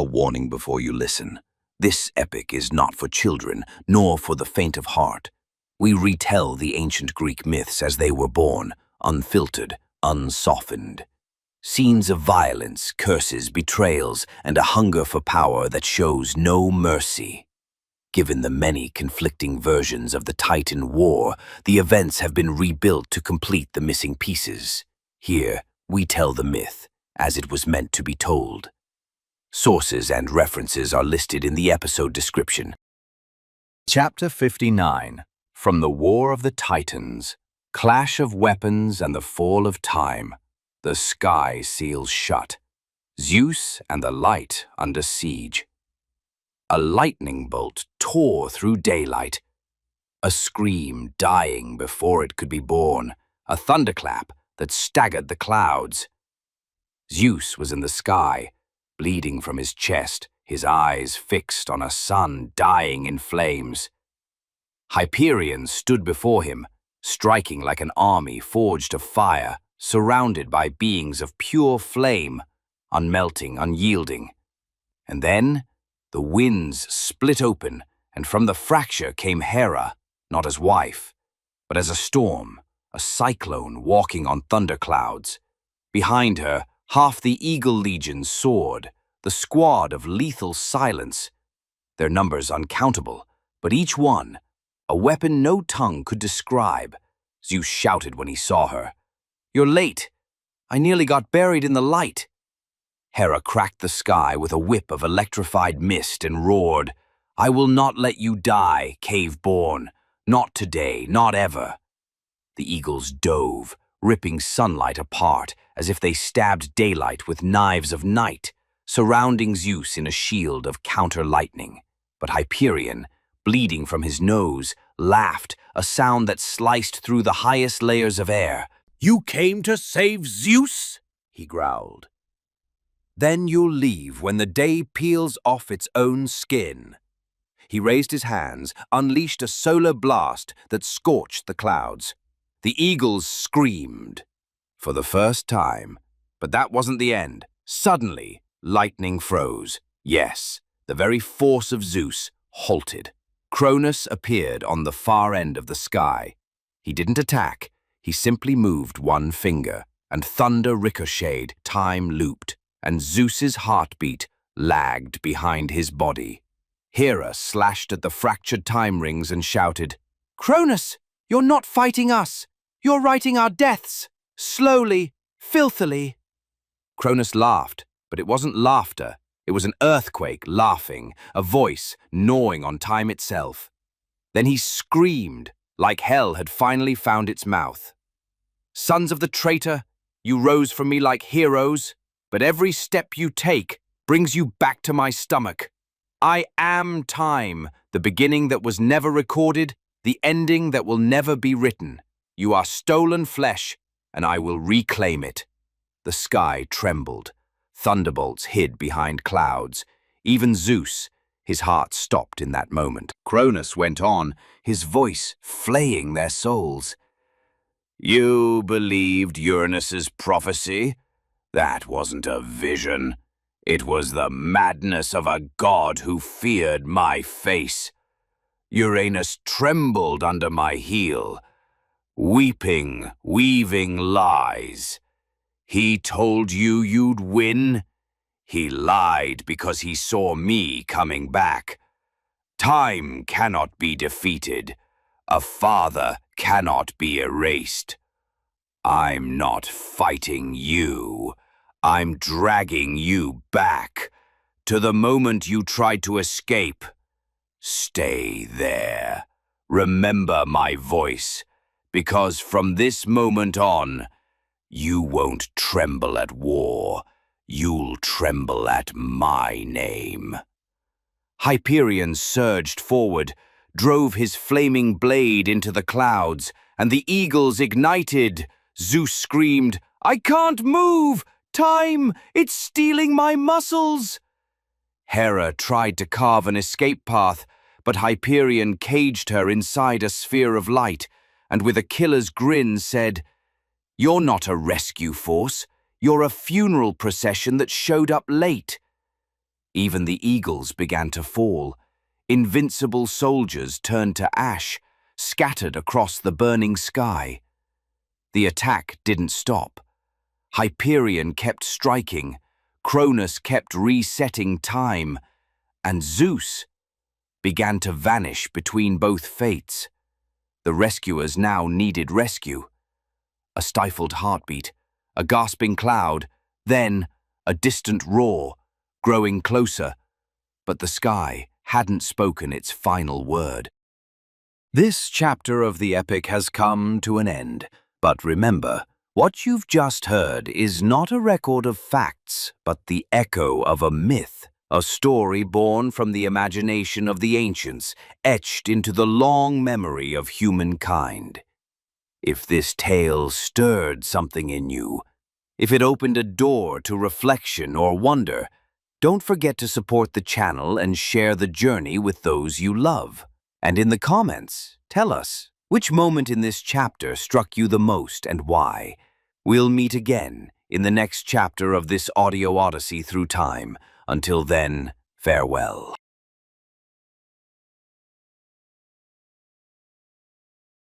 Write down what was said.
warning before you listen. This epic is not for children, nor for the faint of heart. We retell the ancient Greek myths as they were born, unfiltered, unsoftened. Scenes of violence, curses, betrayals, and a hunger for power that shows no mercy. Given the many conflicting versions of the Titan War, the events have been rebuilt to complete the missing pieces. Here, we tell the myth as it was meant to be told. Sources and references are listed in the episode description. Chapter 59. From the War of the Titans, Clash of Weapons and the Fall of Time. The sky seals shut. Zeus and the light under siege. A lightning bolt tore through daylight. A scream dying before it could be born. A thunderclap that staggered the clouds. Zeus was in the sky, bleeding from his chest, his eyes fixed on a sun dying in flames. Hyperion stood before him, striking like an army forged of fire, surrounded by beings of pure flame, unmelting, unyielding. And then the winds split open, and from the fracture came Hera, not as wife, but as a storm, a cyclone walking on thunderclouds. Behind her, half the Eagle Legion soared, the squad of lethal silence. Their numbers uncountable, but each one, a weapon no tongue could describe. Zeus shouted when he saw her. "You're late. I nearly got buried in the light." Hera cracked the sky with a whip of electrified mist and roared, "I will not let you die, cave-born. Not today, not ever." The eagles dove, ripping sunlight apart as if they stabbed daylight with knives of night, surrounding Zeus in a shield of counter-lightning. But Hyperion, bleeding from his nose, laughed, a sound that sliced through the highest layers of air. "You came to save Zeus?" he growled. "Then you'll leave when the day peels off its own skin." He raised his hands, unleashed a solar blast that scorched the clouds. The eagles screamed for the first time, but that wasn't the end. Suddenly, lightning froze. Yes, the very force of Zeus halted. Cronus appeared on the far end of the sky. He didn't attack, he simply moved one finger, and thunder ricocheted, time looped, and Zeus's heartbeat lagged behind his body. Hera slashed at the fractured time rings and shouted, "Cronus, you're not fighting us! You're writing our deaths! Slowly, filthily!" Cronus laughed, but it wasn't laughter. It was an earthquake laughing, a voice gnawing on time itself. Then he screamed, like hell had finally found its mouth. "Sons of the traitor, you rose from me like heroes, but every step you take brings you back to my stomach. I am time, the beginning that was never recorded, the ending that will never be written. You are stolen flesh, and I will reclaim it." The sky trembled. Thunderbolts hid behind clouds. Even Zeus, his heart stopped in that moment. Cronus went on, his voice flaying their souls. "You believed Uranus's prophecy? That wasn't a vision. It was the madness of a god who feared my face. Uranus trembled under my heel, weeping, weaving lies. He told you you'd win. He lied because he saw me coming back. Time cannot be defeated. A father cannot be erased. I'm not fighting you. I'm dragging you back to the moment you tried to escape. Stay there. Remember my voice, because from this moment on, you won't tremble at war. You'll tremble at my name." Hyperion surged forward, drove his flaming blade into the clouds, and the eagles ignited. Zeus screamed, "I can't move! Time! It's stealing my muscles!" Hera tried to carve an escape path, but Hyperion caged her inside a sphere of light, and with a killer's grin said, "You're not a rescue force. You're a funeral procession that showed up late." Even the eagles began to fall. Invincible soldiers turned to ash, scattered across the burning sky. The attack didn't stop. Hyperion kept striking, Cronus kept resetting time, and Zeus began to vanish between both fates. The rescuers now needed rescue. A stifled heartbeat, a gasping cloud, then a distant roar, growing closer, but the sky hadn't spoken its final word. This chapter of the epic has come to an end, but remember, what you've just heard is not a record of facts, but the echo of a myth, a story born from the imagination of the ancients, etched into the long memory of humankind. If this tale stirred something in you, if it opened a door to reflection or wonder, don't forget to support the channel and share the journey with those you love. And in the comments, tell us which moment in this chapter struck you the most and why. We'll meet again in the next chapter of this audio odyssey through time. Until then, farewell.